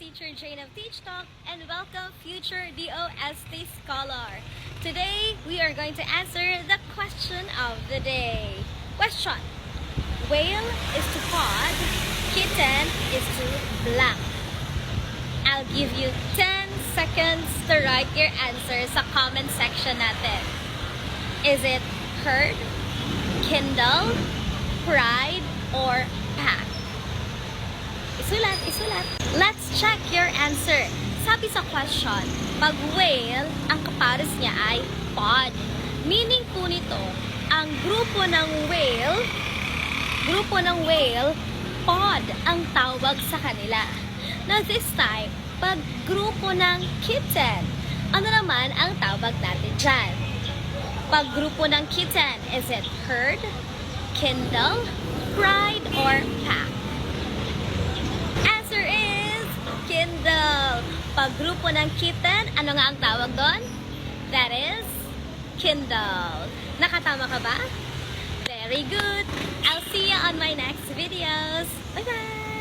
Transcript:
Teacher Jane of Teach Talk, and welcome future DOST Scholar. Today, we are going to answer the question of the day. Question: whale is to pod, kitten is to blank. I'll give you 10 seconds to write your answer sa comment section natin. Is it herd, kindle, pride, or pack? Isulat. Let's check your answer. Sabi sa question, pag whale, ang kapares niya ay pod. Meaning po nito, ang grupo ng whale, pod ang tawag sa kanila. Now this time, pag grupo ng kitten, ano naman ang tawag natin dyan? Pag grupo ng kitten, is it herd, kindle, pride, or pack? Answer is kindle. Pag grupo ng kitten, ano nga ang tawag doon? That is kindle. Nakatama ka ba? Very good. I'll see you on my next videos. Bye-bye!